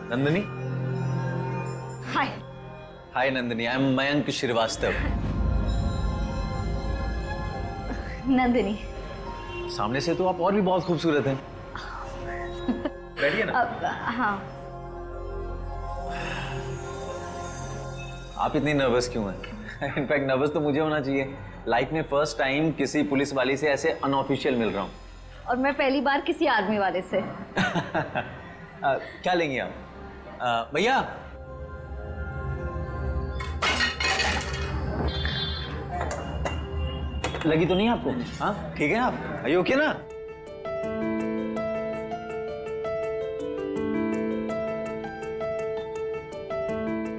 Nandini. Hi. Hi Nandini, I am Mayank Shrivastava. Nandini. सामने से तो आप और भी बहुत खूबसूरत हैं। बैठिए ना। हाँ। आप इतनी नर्वस क्यों हैं? इनफैक्ट नर्वस तो मुझे होना चाहिए। लाइफ में फर्स्ट टाइम किसी पुलिस वाली से ऐसे अनऑफिशियल मिल रहा हूँ। और मैं पहली बार किसी आर्मी वाले से। क्या लेंगी आप? भैया। लगी तो नहीं आपको? हाँ ठीक है आप? आर यू ओके ना?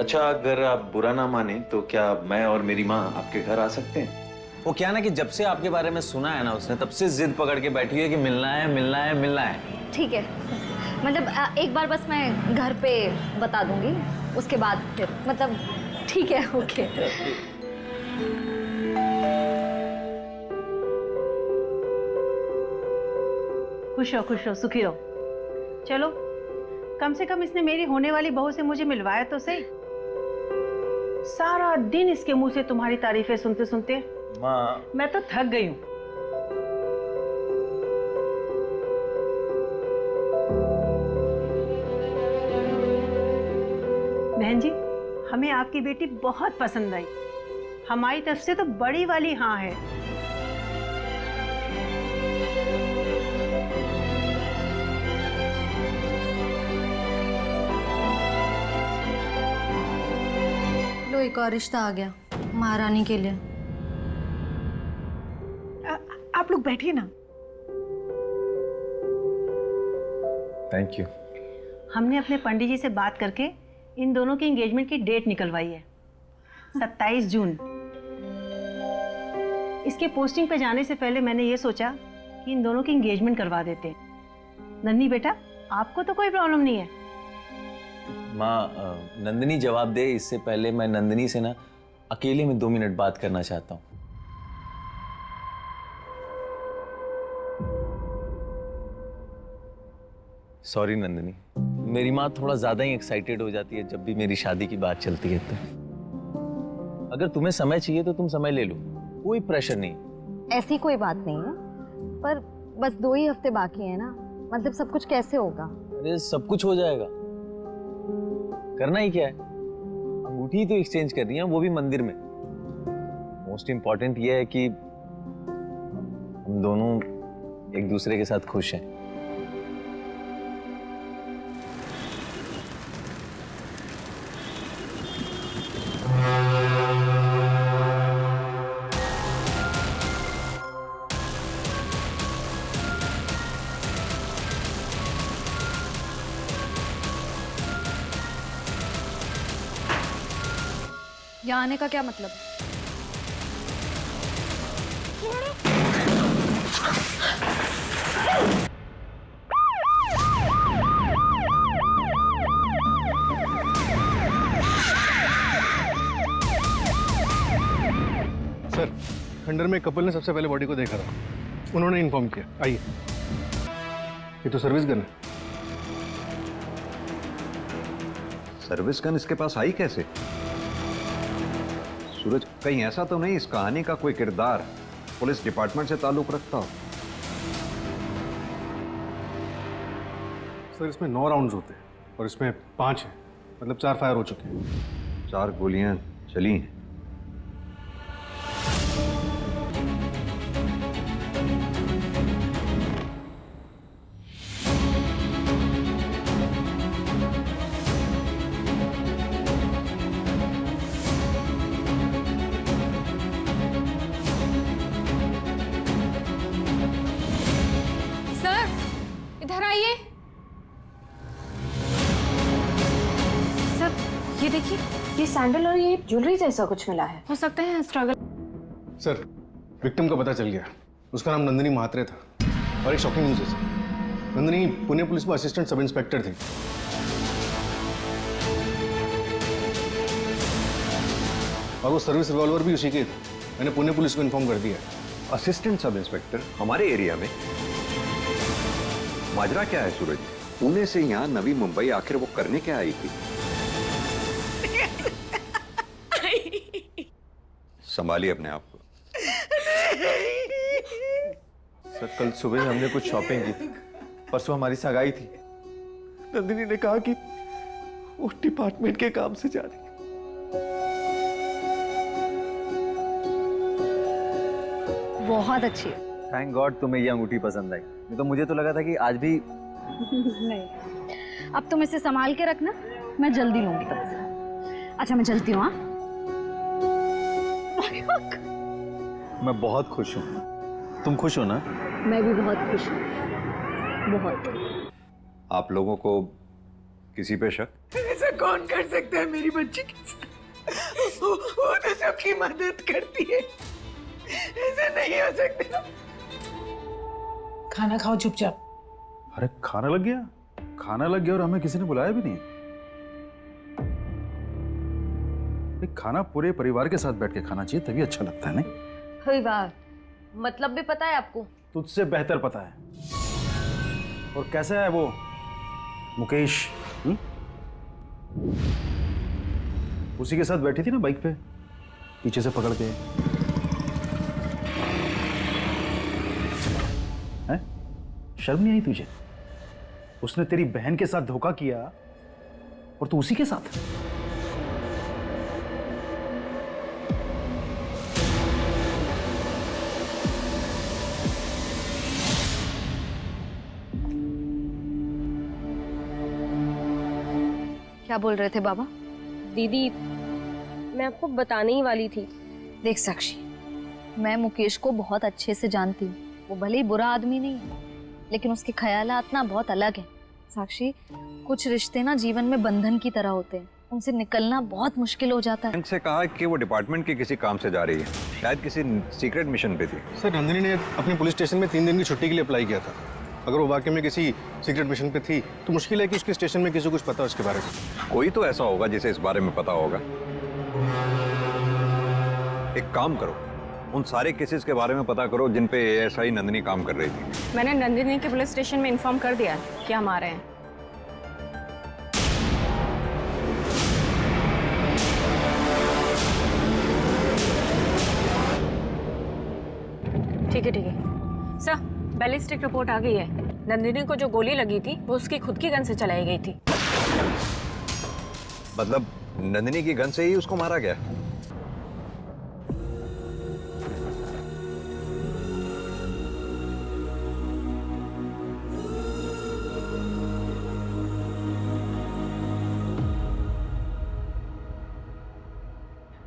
अच्छा, अगर आप बुरा ना माने तो क्या मैं और मेरी माँ आपके घर आ सकते हैं? वो क्या ना कि जब से आपके बारे में सुना है ना उसने, तब से जिद पकड़ के बैठी है कि मिलना है मिलना है मिलना है। ठीक है, मतलब एक बार बस मैं घर पे बता दूंगी, उसके बाद फिर मतलब ठीक है। ओके। खुश हो सुखी रहो। चलो, कम से कम इसने मेरी होने वाली बहू से मुझे मिलवाया तो सही। सारा दिन इसके मुंह से तुम्हारी तारीफें सुनते सुनते माँ, मैं तो थक गई हूँ। बहन जी, हमें आपकी बेटी बहुत पसंद आई। हमारी तरफ से तो बड़ी वाली हाँ है। लो, एक और रिश्ता आ गया महारानी के लिए। आप लोग बैठिए ना। Thank you. हमने अपने पंडित जी से बात करके इन दोनों की एंगेजमेंट की डेट निकलवाई है, 27 जून। इसके पोस्टिंग पे जाने से पहले मैंने ये सोचा कि इन दोनों की एंगेजमेंट करवा देते। नन्ही बेटा, आपको तो कोई प्रॉब्लम नहीं है? माँ, नंदिनी जवाब दे इससे पहले मैं नंदिनी से ना अकेले में 2 मिनट बात करना चाहता हूँ। सॉरी नंदिनी, मेरी माँ थोड़ा ज्यादा ही एक्साइटेड हो जाती है जब भी मेरी शादी की बात चलती है। तो अगर तुम्हें समय चाहिए तो तुम समय ले लो, कोई प्रेशर नहीं। ऐसी कोई बात नहीं है, पर बस 2 ही हफ्ते बाकी है ना, मतलब सब कुछ कैसे होगा? अरे सब कुछ हो जाएगा। करना ही क्या है, अंगूठी तो एक्सचेंज करनी है, वो भी मंदिर में। मोस्ट इंपॉर्टेंट ये है कि हम दोनों एक दूसरे के साथ खुश हैं। यहाँ आने का क्या मतलब? सर, खंडर में कपल ने सबसे पहले बॉडी को देखा था। उन्होंने इन्फॉर्म किया। आइए। ये तो सर्विस गन है। सर्विस गन इसके पास आई कैसे? सूरज, कहीं ऐसा तो नहीं इस कहानी का कोई किरदार पुलिस डिपार्टमेंट से ताल्लुक रखता हो? सर, इसमें 9 राउंड्स होते हैं और इसमें 5 हैं, मतलब 4 फायर हो चुके हैं। 4 गोलियां चली हैं। इधर आइए। सर, ये देखिए, ये सैंडल और ये ज्वेलरी जैसा कुछ मिला है। हो सकता है स्ट्रगल। सर, विक्टिम का पता चल गया। उसका नाम नंदिनी महात्रे था। और एक शॉकिंग न्यूज़ है सर। नंदिनी पुणे पुलिस में असिस्टेंट सब इंस्पेक्टर थी। और वो सर्विस रिवॉल्वर भी उसी के थे। मैंने पुणे पुलिस को इन्फॉर्म कर दिया। असिस्टेंट सब इंस्पेक्टर हमारे एरिया में? माजरा क्या है सूरज? पुणे से यहाँ नवी मुंबई आखिर वो करने क्या आई थी? संभालिए अपने आप को। सर कल सुबह हमने कुछ शॉपिंग की थी, परसों हमारी सगाई थी। नंदिनी ने कहा कि वो डिपार्टमेंट के काम से जा रही है। बहुत अच्छी है। थैंक गॉड तुम्हें ये अंगूठी पसंद आई, नहीं तो मुझे तो लगा था कि आज भी। नहीं, अब तुम इसे संभाल के रखना, मैं जल्दी लूंगी तुमसे। अच्छा मैं चलती हूँ। हाँ मैं बहुत खुश हूँ। तुम खुश हो ना? मैं भी बहुत खुश हूँ, बहुत। आप लोगों को किसी पे शक? ऐसा कौन कर सकता है मेरी बच्ची के साथ? वो तो सबकी मदद करती है, ऐसा नहीं हो सकता। खाना खाओ चुपचाप। अरे खाना लग गया? खाना लग गया और हमें किसी ने बुलाया भी नहीं। एक खाना पूरे परिवार के साथ बैठ के खाना चाहिए, तभी अच्छा लगता है। नहीं कोई बात, मतलब भी पता है आपको? तुझसे बेहतर पता है। और कैसा है वो मुकेश? उसी के साथ बैठी थी ना बाइक पे, पीछे से पकड़ के। हैं? शर्म नहीं आई तुझे? उसने तेरी बहन के साथ धोखा किया और तू उसी के साथ। क्या बोल रहे थे बाबा? दीदी, मैं आपको बताने ही वाली थी। देख साक्षी, मैं मुकेश को बहुत अच्छे से जानती हूँ। वो भले ही बुरा आदमी नहीं है, लेकिन उसके ख्यालात ना बहुत अलग हैं। साक्षी, कुछ रिश्ते ना जीवन में बंधन की तरह होते हैं, उनसे निकलना बहुत मुश्किल हो जाता है। बैंक से कहा कि वो डिपार्टमेंट के किसी काम से जा रही है, शायद किसी सीक्रेट मिशन पे थी। सर नंदिनी ने अपने पुलिस स्टेशन में 3 दिन की छुट्टी के लिए अप्लाई किया था। अगर वो वाकई में किसी सीक्रेट मिशन पे थी तो मुश्किल है कि उसके स्टेशन में किसी को कुछ पता उसके बारे में। कोई तो ऐसा होगा जिसे इस बारे में पता होगा। एक काम करो, उन सारे केसेस के बारे में पता करो जिन पे एएसआई नंदिनी काम कर रही थी। मैंने नंदिनी के पुलिस स्टेशन में इन्फॉर्म कर दिया कि हम आ रहे हैं। ठीक है सर, बैलिस्टिक रिपोर्ट आ गई है। नंदिनी को जो गोली लगी थी वो उसकी खुद की गन से चलाई गई थी। मतलब नंदिनी की गन से ही उसको मारा गया?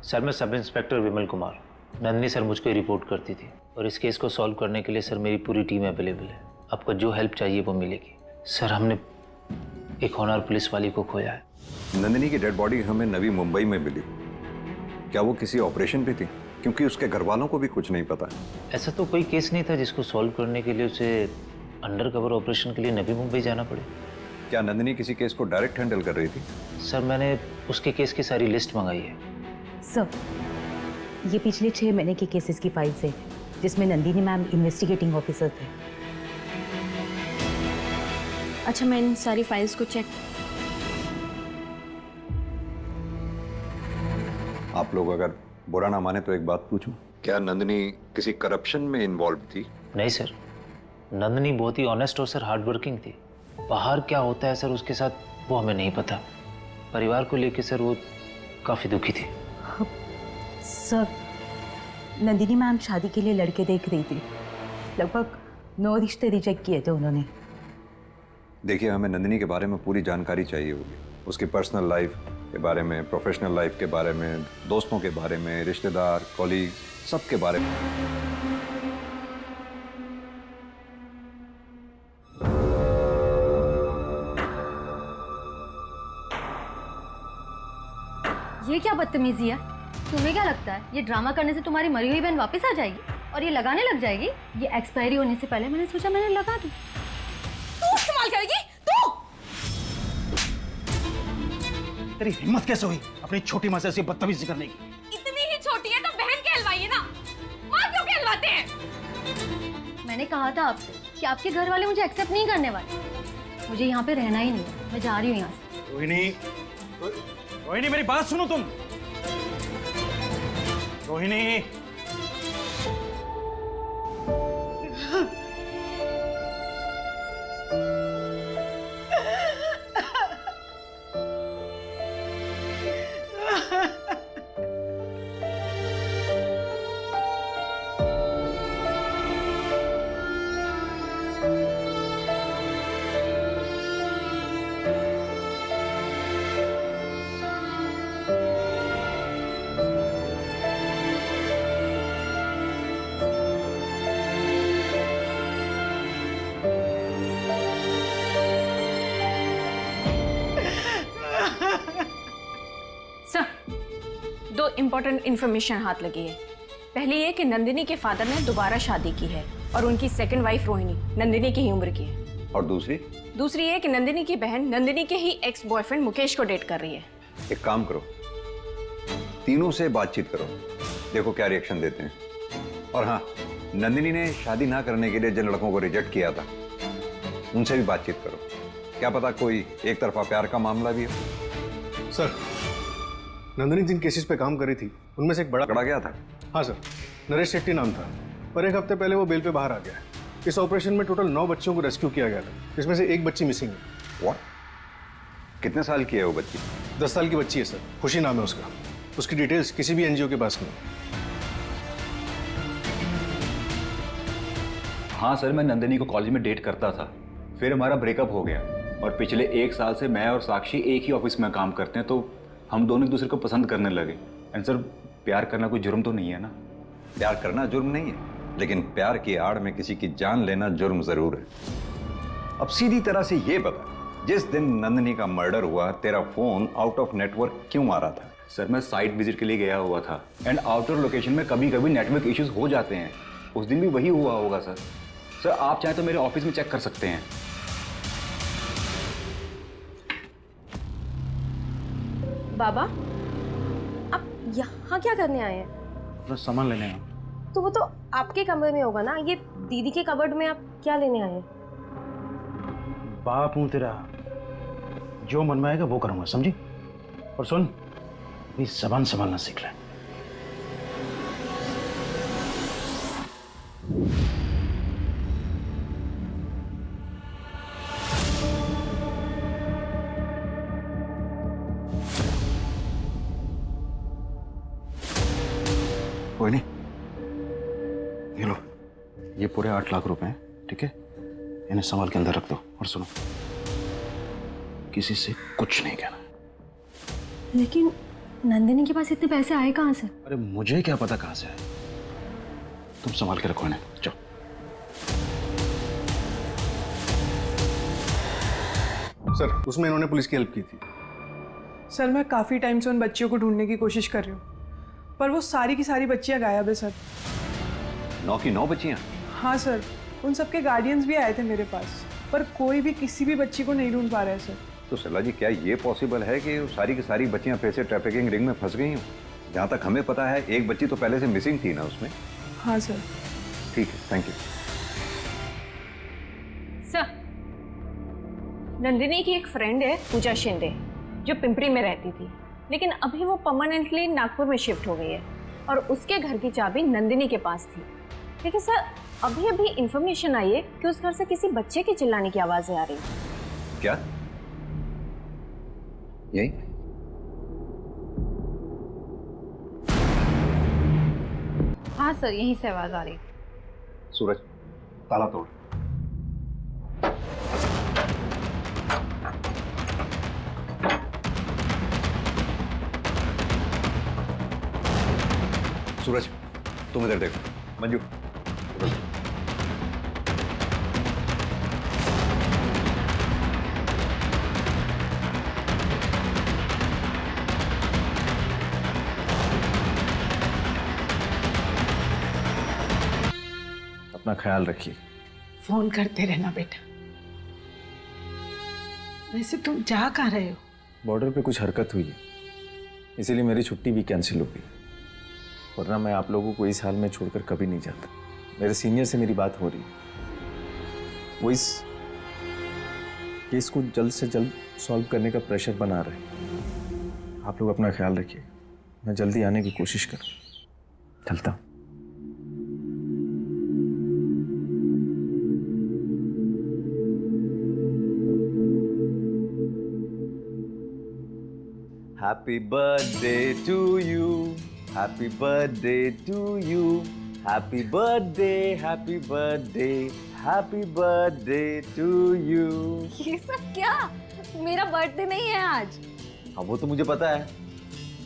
सर मैं sub inspector Vimal Kumar. Nandini sir मुझको रिपोर्ट करती थी और इस केस को सॉल्व करने के लिए सर मेरी पूरी टीम अवेलेबल है। आपको जो हेल्प चाहिए वो मिलेगी। सर हमने एक होनहार पुलिस वाली को खोया है। नंदिनी की डेड बॉडी हमें नवी मुंबई में मिली। क्या वो किसी ऑपरेशन पे थी? क्योंकि उसके घर वालों को भी कुछ नहीं पता। ऐसा तो कोई केस नहीं था जिसको सॉल्व करने के लिए उसे अंडर कवर ऑपरेशन के लिए नवी मुंबई जाना पड़े। क्या नंदिनी किसी केस को डायरेक्ट हैंडल कर रही थी? सर मैंने उसके केस की सारी लिस्ट मंगाई है। सर ये पिछले 6 महीने के केसेस की फाइल्स है जिसमें नंदिनी मैम इन्वेस्टिगेटिंग ऑफिसर थे। अच्छा, मैं इन सारी फाइल्स को चेक। आप लोग अगर बुरा ना माने तो एक बात पूछूं, क्या नंदिनी किसी करप्शन में इन्वॉल्व थी? नहीं सर, नंदिनी बहुत ही ऑनेस्ट और सर हार्ड वर्किंग थी। बाहर क्या होता है सर उसके साथ वो हमें नहीं पता। परिवार को लेके सर वो काफ़ी दुखी थी। सर नंदिनी मैम शादी के लिए लड़के देख रही थी। लगभग 9 रिश्ते रिजेक्ट किए थे उन्होंने। देखिए, हमें नंदिनी के बारे में पूरी जानकारी चाहिए होगी। उसकी पर्सनल लाइफ के बारे में, प्रोफेशनल लाइफ के बारे में, दोस्तों के बारे में, रिश्तेदार, कॉलीग, सब के बारे में। ये क्या बदतमीजी है? तुम्हें क्या लगता है ये ड्रामा करने से तुम्हारी मरी हुई बहन वापस आ जाएगी और ये लगाने लग जाएगी? ये एक्सपायरी होने से पहले मैंने सोचा मैंने लगा दूं। तू इस्तेमाल करेगी? तू? तेरी हिम्मत कैसे हुई अपनी छोटी माँ से ऐसी बदतमीजी करने की? इतनी ही छोटी है तो बहन कहलवाइए ना, माँ क्यों कहलवाते हैं? मैंने कहा था आपसे कि आपके घर वाले मुझे एक्सेप्ट नहीं करने वाले। मुझे यहाँ पे रहना ही नहीं है, मैं जा रही हूँ यहाँ से। रोहिणी, रोहिणी मेरी बात सुनो तुम। रोहिणी, सर, 2 इम्पोर्टेंट इन्फॉर्मेशन हाथ लगी है। पहली ये कि नंदिनी के फादर ने दोबारा शादी की है और उनकी सेकंड वाइफ रोहिणी नंदिनी की ही उम्र की है। और दूसरी ये कि नंदिनी की बहन नंदिनी के ही एक्स बॉयफ्रेंड मुकेश को डेट कर रही है। एक काम करो, तीनों से बातचीत करो, देखो क्या रिएक्शन देते हैं। और हाँ, नंदिनी ने शादी ना करने के लिए जिन लड़कों को रिजेक्ट किया था उनसे भी बातचीत करो, क्या पता कोई एक तरफा प्यार का मामला भी हो। सर, नंदिनी जिन केसेस पे काम करी थी उनमें से एक बड़ा पकड़ा गया था। हाँ सर, नरेश शेट्टी नाम था, पर 1 हफ्ते पहले वो बेल पे बाहर आ गया। इस ऑपरेशन में टोटल 9 बच्चों को रेस्क्यू किया गया था, जिसमें से 1 बच्ची मिसिंग है। What? कितने साल की है वो बच्ची? 10 साल की बच्ची है सर, खुशी नाम है उसका। उसकी डिटेल्स किसी भी एनजीओ के पास नहीं। हाँ सर, मैं नंदिनी को कॉलेज में डेट करता था, फिर हमारा ब्रेकअप हो गया और पिछले 1 साल से मैं और साक्षी एक ही ऑफिस में काम करते हैं, तो हम दोनों एक दूसरे को पसंद करने लगे। एंड सर, प्यार करना कोई जुर्म तो नहीं है ना? प्यार करना जुर्म नहीं है, लेकिन प्यार की आड़ में किसी की जान लेना जुर्म जरूर है। अब सीधी तरह से ये बता, जिस दिन नंदिनी का मर्डर हुआ तेरा फोन आउट ऑफ नेटवर्क क्यों आ रहा था? सर, मैं साइट विजिट के लिए गया हुआ था एंड आउटर लोकेशन में कभी कभी नेटवर्क इश्यूज हो जाते हैं। उस दिन भी वही हुआ होगा सर। सर, आप चाहें तो मेरे ऑफिस में चेक कर सकते हैं। बाबा, आप यहाँ क्या करने आए हैं? अपना सामान लेने आया। तो वो तो आपके कमरे में होगा ना, ये दीदी के कबर्ड में आप क्या लेने आए हैं? बाप हूं तेरा, जो मन में आएगा वो करूंगा, समझी? और सुन, अपनी जबान संभालना सीख ले। कोई नहीं, ये लो, ये पूरे 8 लाख रुपए हैं, ठीक है? इन्हें संभाल के अंदर रख दो। और सुनो, किसी से कुछ नहीं कहना। लेकिन नंदिनी के पास इतने पैसे आए कहाँ से? अरे मुझे क्या पता कहाँ से आए, तुम संभाल के रखो इन्हें। जाओ। सर, उसमें इन्होंने पुलिस की हेल्प की थी। सर, मैं काफ़ी टाइम से उन बच्चियों को ढूंढने की कोशिश कर रही हूँ, पर वो सारी की सारी बच्चियाँ गायब है सर। 9 की 9 बच्चियां? हाँ सर, उन सबके गार्डियंस भी आए थे मेरे पास, पर कोई भी किसी भी बच्ची को नहीं ढूंढ पा रहा है सर। तो सल्ला जी, क्या ये पॉसिबल है कि सारी की सारी बच्चियां पैसे ट्रैफिकिंग रिंग में फंस गई हों? जहाँ तक हमें पता है, एक बच्ची तो पहले से मिसिंग थी ना उसमें। हाँ सर। ठीक है, थैंक यू। सर, नंदिनी की एक फ्रेंड है पूजा शिंदे, जो पिंपरी में रहती थी, लेकिन अभी वो परमानेंटली नागपुर में शिफ्ट हो गई है और उसके घर की चाबी नंदिनी के पास थी। लेकिन सर, अभी अभी इंफॉर्मेशन आई है कि उस घर से किसी बच्चे की चिल्लाने की आवाजें आ रही हैं। क्या? यही? हाँ सर, यहीं से आवाज आ रही। सूरज, ताला तोड़। सूरज, तुम इधर देखो। मंजू, अपना ख्याल रखिए। फोन करते रहना बेटा। वैसे तुम जा कहाँ रहे हो? बॉर्डर पे कुछ हरकत हुई है, इसीलिए मेरी छुट्टी भी कैंसिल हो गई, वरना मैं आप लोगों को इस हाल में छोड़कर कभी नहीं जाता। मेरे सीनियर से मेरी बात हो रही है, वो इस केस को जल्द से जल्द सॉल्व करने का प्रेशर बना रहे हैं। आप लोग अपना ख्याल रखिए, मैं जल्दी आने की कोशिश करूँ। चलता हूँ। Happy birthday to you. Happy birthday to you. Happy birthday, happy birthday, happy birthday to you. ये सब क्या? मेरा बर्थडे नहीं है आज। हाँ वो तो मुझे पता है,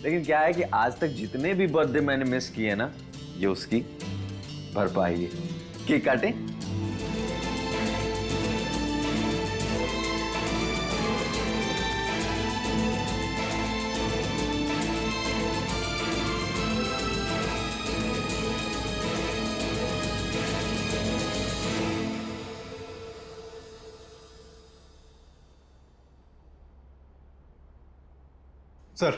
लेकिन क्या है कि आज तक जितने भी बर्थडे मैंने मिस किए ना, ये उसकी भरपाई है। केक काटें? सर,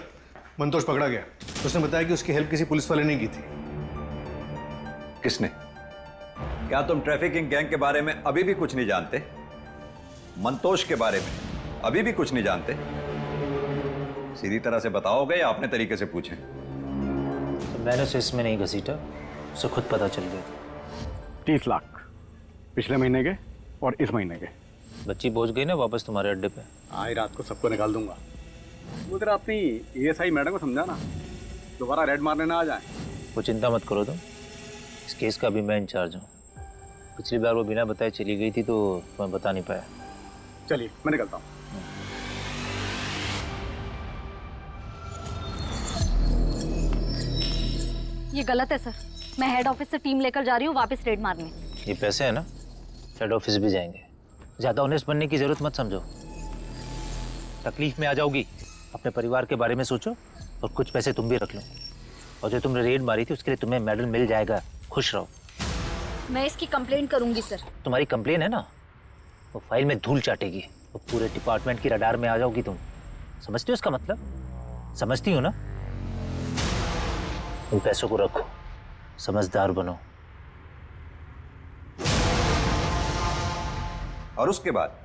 मंतोष पकड़ा गया। उसने बताया कि उसकी हेल्प किसी पुलिस वाले ने की थी। किसने? क्या तुम ट्रैफिकिंग गैंग के बारे में अभी भी कुछ नहीं जानते? मंतोष के बारे में अभी भी कुछ नहीं जानते? सीधी तरह से बताओगे या अपने तरीके से पूछें? तो मैंने उसे इसमें नहीं घसीटा, उसे खुद पता चल गया। 30 लाख पिछले महीने के और इस महीने के। बच्ची पहुंच गई ना वापस तुम्हारे अड्डे पे? आज रात को सबको निकाल दूंगा। वो तेरा अपनी एएसआई मैडम को समझा ना, दोबारा रेड मारने ना आ जाए। वो चिंता मत करो तुम, इस केस का भी मैं इंचार्ज हूँ। पिछली बार वो बिना बताए चली गई थी तो मैं बता नहीं पाया। चलिए मैं निकलता हूँ। ये गलत है सर, मैं हेड ऑफिस से टीम लेकर जा रही हूँ वापस रेड मारने। ये पैसे है ना, हेड ऑफिस भी जाएंगे। ज्यादा ऑनेस्ट बनने की जरूरत मत समझो, तकलीफ में आ जाओगी। अपने परिवार के बारे में सोचो और कुछ पैसे तुम भी रख लो। और जो तुमने रेड मारी थी उसके लिए तुम्हें मेडल मिल जाएगा, खुश रहो। मैं इसकी कंप्लेंट करूंगी सर। तुम्हारी कंप्लेन है ना, वो फाइल में धूल चाटेगी, वो पूरे डिपार्टमेंट की रडार में आ जाओगी तुम। समझते हो इसका मतलब? समझती हो ना? उन पैसों को रखो, समझदार बनो। और उसके बाद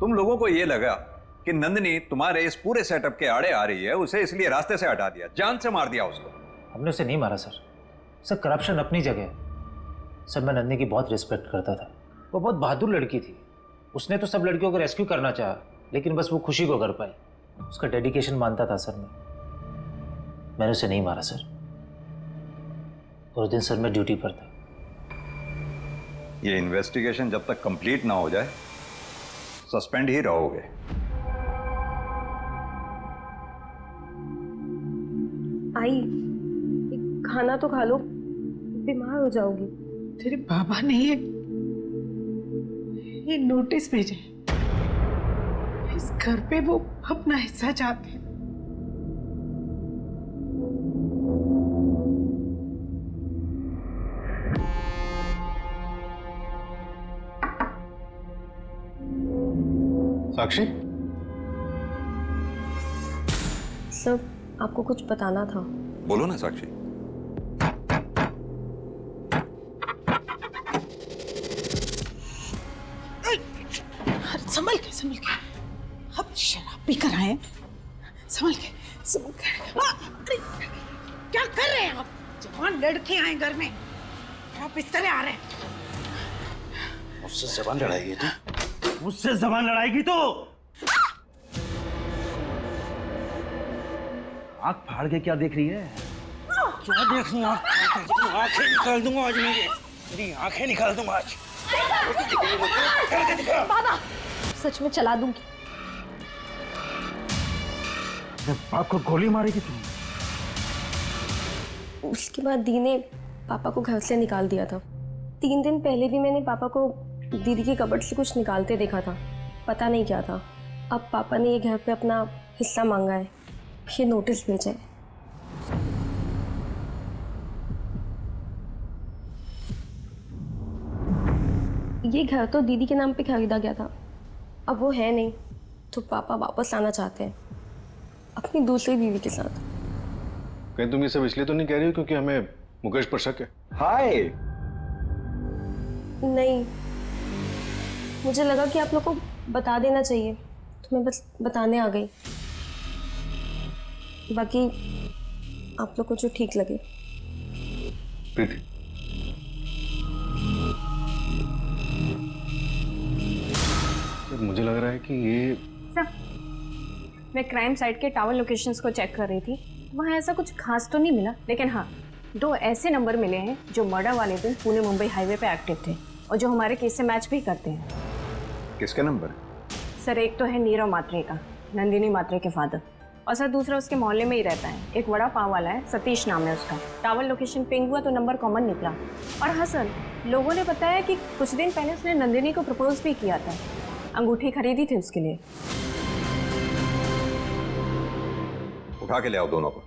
तुम लोगों को यह लगा कि नंदिनी तुम्हारे इस पूरे सेटअप के आड़े आ रही है, उसे इसलिए रास्ते से हटा दिया, जान से मार दिया उसको। हमने उसे नहीं मारा सर, सर करप्शन अपनी जगह है। सर मैं नंदिनी की बहुत रिस्पेक्ट करता था, वो बहुत बहादुर लड़की थी। उसने तो सब लड़कियों को रेस्क्यू करना चाहा, लेकिन बस वो खुशी को कर पाई। उसका डेडिकेशन मानता था सर मैंने उसे नहीं मारा सर। उस दिन सर मैं ड्यूटी पर था। ये इन्वेस्टिगेशन जब तक कंप्लीट ना हो जाए सस्पेंड ही रहोगे। आई, खाना तो खा लो, बीमार हो जाओगी। तेरे बाबा ने ये नोटिस भेजे, इस घर पे वो अपना हिस्सा चाहते हैं। साक्षी, सब आपको कुछ बताना था। बोलो ना साक्षी। संभल के अब शराब पी कर आए। संभल के अरे क्या कर रहे हैं आप? जवान लड़के आए घर में, आप इस तरह आ रहे हैं। मुझसे जबान लड़ाएगी तू? मुझसे जबान लड़ाएगी तो आंख फाड़ के क्या देख रही है? क्या देख रही है? आंखें निकाल दूंगा आज, मेरी आंखें निकाल दूंगा आज। बाबा सच में चला दूंगी। बाप को गोली मारेगी तुम? उसके बाद दी ने पापा को घर से निकाल दिया था। 3 दिन पहले भी मैंने पापा को दीदी के कबर्ड से कुछ निकालते देखा था, पता नहीं क्या था। अब पापा ने ये घर पे अपना हिस्सा मांगा है, ये नोटिस भेजा है। ये घर तो दीदी के नाम पे खरीदा गया था, अब वो है नहीं, तो पापा वापस आना चाहते हैं अपनी दूसरी बीवी के साथ। कहीं तुम ये सब इसलिए तो नहीं कह रही हो क्योंकि हमें मुकेश पर शक है? हाय, नहीं, मुझे लगा कि आप लोग को बता देना चाहिए तो मैं बस बताने आ गई। बाकी आप लोग को जो ठीक लगे। प्रीति, मुझे लग रहा है कि ये सर, मैं क्राइम साइट के टावर लोकेशंस को चेक कर रही थी, वहाँ ऐसा कुछ खास तो नहीं मिला, लेकिन हाँ 2 ऐसे नंबर मिले हैं जो मर्डर वाले दिन पुणे मुंबई हाईवे पे एक्टिव थे और जो हमारे केस से मैच भी करते हैं। किसका नंबर? सर एक तो है नीरव मात्रे का, नंदिनी मात्रे के फादर, और सर दूसरा उसके मोहल्ले में ही रहता है, एक वड़ा पाव वाला है, सतीश नाम है उसका। टावर लोकेशन पिंग हुआ तो नंबर कॉमन निकला। और हाँ सर, लोगों ने बताया कि कुछ दिन पहले उसने नंदिनी को प्रपोज भी किया था, अंगूठी खरीदी थी उसके लिए। उठा के ले आओ दोनों को।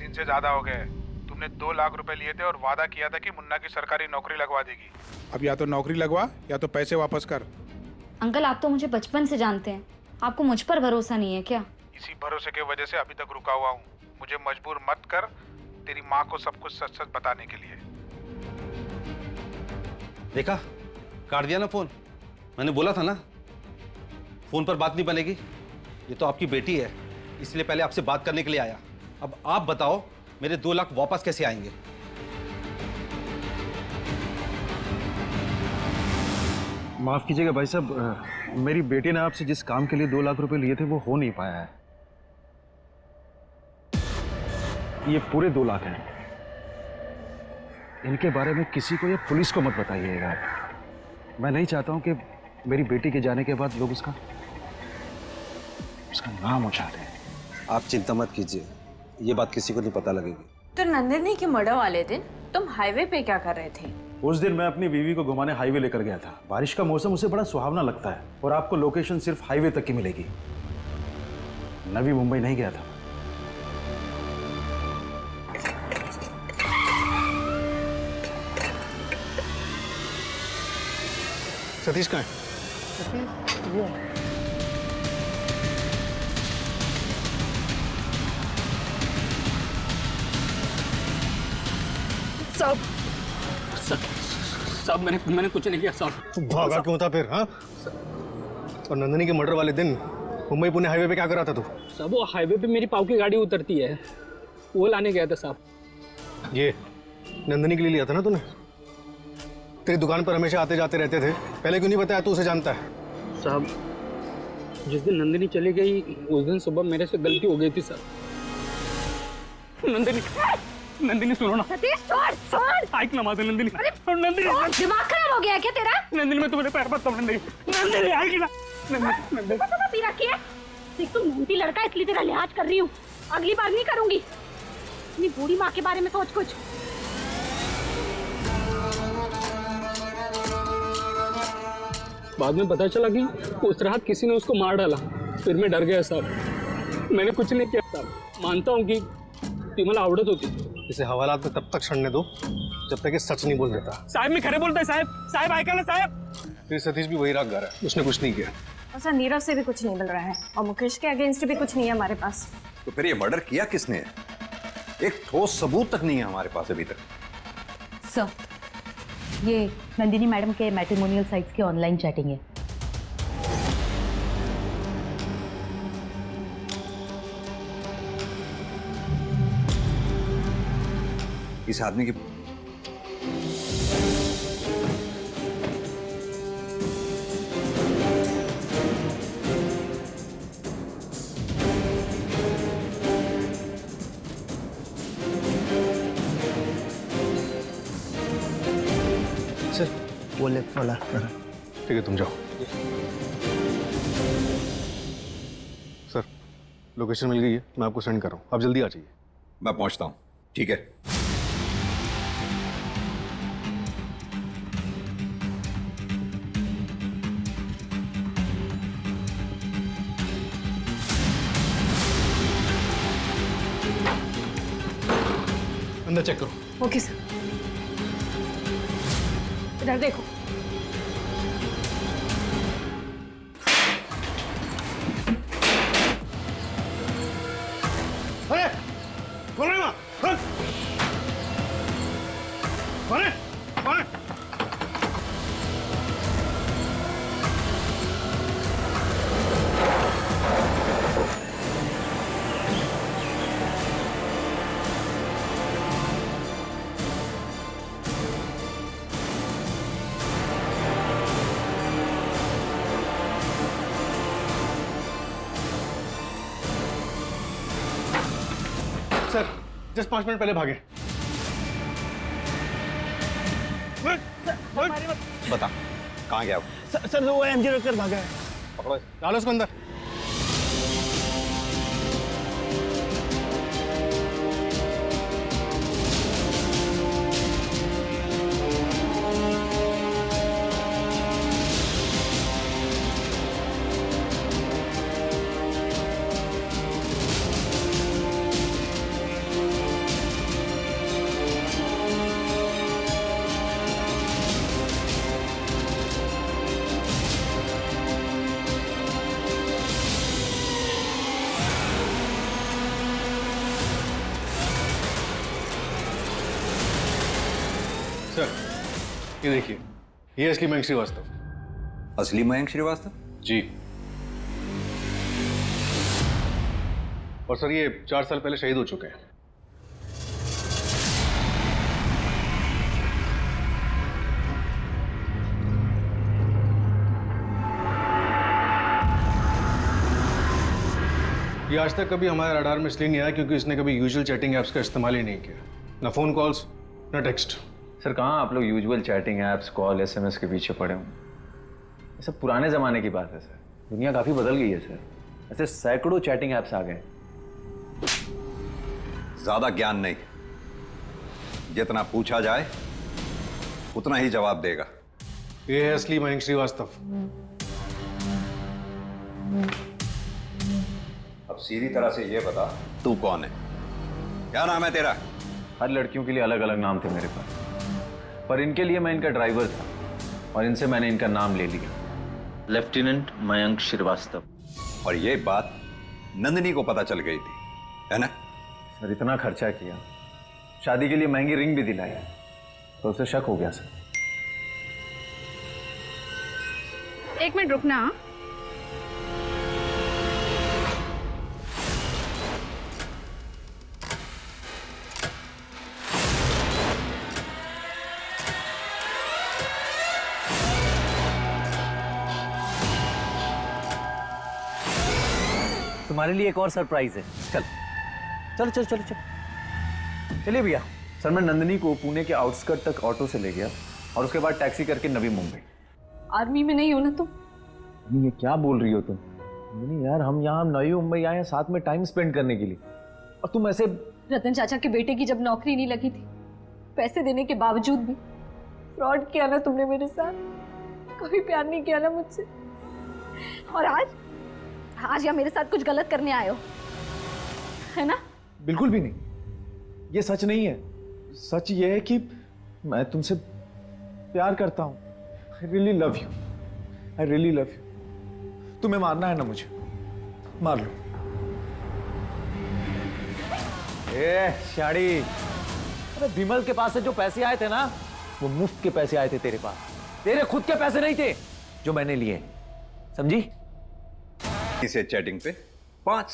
से ज्यादा हो गए। तुमने 2 लाख रुपए लिए थे और वादा किया था कि मुन्ना की सरकारी नौकरी लगवा देगी। अब या तो नौकरी लगवा या तो पैसे वापस कर। अंकल आप तो मुझे बचपन से जानते हैं, आपको मुझ पर भरोसा नहीं है क्या? इसी भरोसे के वजह से अभी तक रुका हुआ हूँ। मुझे मजबूर मत कर तेरी माँ को सब कुछ सच सच बताने के लिए। देखा, काट दिया ना फोन। मैंने बोला था ना फोन पर बात नहीं बनेगी। ये तो आपकी बेटी है, इसलिए पहले आपसे बात करने के लिए आया। अब आप बताओ मेरे 2 लाख वापस कैसे आएंगे? माफ कीजिएगा भाई साहब, मेरी बेटी ने आपसे जिस काम के लिए 2 लाख रुपए लिए थे वो हो नहीं पाया है। ये पूरे 2 लाख हैं। इनके बारे में किसी को या पुलिस को मत बताइएगा। मैं नहीं चाहता हूं कि मेरी बेटी के जाने के बाद लोग उसका नाम उछाल दें। आप चिंता मत कीजिए, ये बात किसी को नहीं पता लगेगी। तो नंदिनी के मर्डर वाले दिन तुम हाईवे पे क्या कर रहे थे? उस दिन मैं अपनी बीवी को घुमाने हाईवे लेकर गया था। बारिश का मौसम उसे बड़ा सुहावना लगता है और आपको लोकेशन सिर्फ हाईवे तक की मिलेगी। नवी मुंबई नहीं गया था। सतीश कहाँ है? साहब मैंने कुछ नहीं किया साहब। तू भागा क्यों था फिर? हाँ, और नंदिनी के मर्डर वाले दिन मुंबई पुणे हाईवे पे क्या कर रहा था तू? साहब वो हाईवे पे मेरी पाव की गाड़ी उतरती है, वो लाने गया था साहब। ये नंदिनी के लिए लिया था ना तूने? तेरी दुकान पर हमेशा आते जाते रहते थे, पहले क्यों नहीं बताया? तू उसे जानता है। साहब जिस दिन नंदिनी चली गई उस दिन सुबह मेरे से गलती हो गई थी साहब। नंदिनी सुनो ना। सतीश छोड़। आइक ना माता नंदिनी। नंदिनी दिमाग खराब हो गया क्या तेरा? नंदिनी मैं तुम्हारे पैर पड़ता हूँ। नंदिनी आइक ना। नंदिनी तो पी रखी है। देख तू मोटी लड़का इसलिए तेरा लिहाज कर रही हूँ, अगली बार नहीं करूंगी। अपनी बूढ़ी माँ के बारे में सोच कुछ। बाद में पता चला कि उस रात किसी ने उसको मार डाला, फिर मैं डर गया साहब। मैंने कुछ नहीं किया साहब। मानता हूँ कि ती मला आवडत होती। इसे हवालात में तब तक छड़ने दो जब तक ये सच नहीं बोल देता। साहब मैं खरे बोलता है साहब। साहब ऐका ना साहब। फिर सतीश भी वही राग गा रहा है, उसने कुछ नहीं किया। और सर नीरव से भी कुछ नहीं मिल रहा है और मुकेश के अगेंस्ट भी कुछ नहीं है हमारे पास। तो फिर ये मर्डर किया किसने? एक ठोस सबूत तक नहीं है हमारे पास अभी तक। सर, ये नंदिनी मैडम के मैट्रिमोनियल साइट्स की ऑनलाइन चैटिंग है। इस आदमी की सर वो लेफ्ट वाला। ठीक है, तुम जाओ। सर लोकेशन मिल गई है, मैं आपको सेंड कर रहा हूँ, आप जल्दी आ जाइए। मैं पहुंचता हूँ। ठीक है। अंदर चेक करो। Okay sir. इधर देखो। अरे सर जस्ट 5 मिनट पहले भागे। बता कहाँ गया वो? सर वो एमजी रोड कर भागा है। पकड़ो, डालो उसको अंदर। सर ये देखिए, ये असली मयंक श्रीवास्तव। असली मयंक श्रीवास्तव? जी। और सर ये 4 साल पहले शहीद हो चुके हैं। ये आज तक कभी हमारे रडार में इसलिए नहीं आया क्योंकि इसने कभी यूजुअल चैटिंग ऐप्स का इस्तेमाल ही नहीं किया, ना फोन कॉल्स ना टेक्स्ट। सर कहाँ आप लोग usual chatting apps, call, SMS के पीछे पड़े हों। ये सब पुराने ज़माने की बात है सर, दुनिया काफ़ी बदल गई है सर। ऐसे सैकड़ों चैटिंग ऐप्स आ गए। ज्यादा ज्ञान नहीं, जितना पूछा जाए उतना ही जवाब देगा। ये है असली मयंक श्रीवास्तव। अब सीधी तरह से ये बता तू कौन है, क्या नाम है तेरा? हर लड़कियों के लिए अलग अलग नाम थे मेरे पास, पर इनके लिए मैं इनका ड्राइवर था और इनसे मैंने इनका नाम ले लिया, लेफ्टिनेंट मयंक श्रीवास्तव। और ये बात नंदिनी को पता चल गई थी, है ना? सर इतना खर्चा किया, शादी के लिए महंगी रिंग भी दिलाई, तो उसे शक हो गया सर। एक मिनट रुकना। तुम्हारे लिए एक और सरप्राइज है। चल चल चल चल चल चलिए भैया। सर मैं नंदिनी को पुणे के आउटस्कर्ट तक ऑटो से ले गया और उसके बाद टैक्सी करके नवी मुंबई। आर्मी में नहीं हो ना तुम? ये क्या बोल रही हो तुम? नहीं यार, हम यहाँ नवी मुंबई आए हैं साथ में टाइम स्पेंड करने के लिए, और तुम ऐसे। रतन चाचा के बेटे की जब नौकरी नहीं लगी थी, पैसे देने के बावजूद भी फ्रॉड किया ना तुमने मेरे साथ, कभी प्यार नहीं किया ना मुझसे। और आज या मेरे साथ कुछ गलत करने आए हो, है ना? बिल्कुल भी नहीं, ये सच नहीं है। सच ये है कि मैं तुमसे प्यार करता हूं। I really love you. I really love you. तुम्हें मारना है ना मुझे, मार लो। ए शाड़ी, अरे विमल के पास से जो पैसे आए थे ना, वो मुफ्त के पैसे आए थे तेरे पास, तेरे खुद के पैसे नहीं थे जो मैंने लिए, समझी? इसे चैटिंग पे 5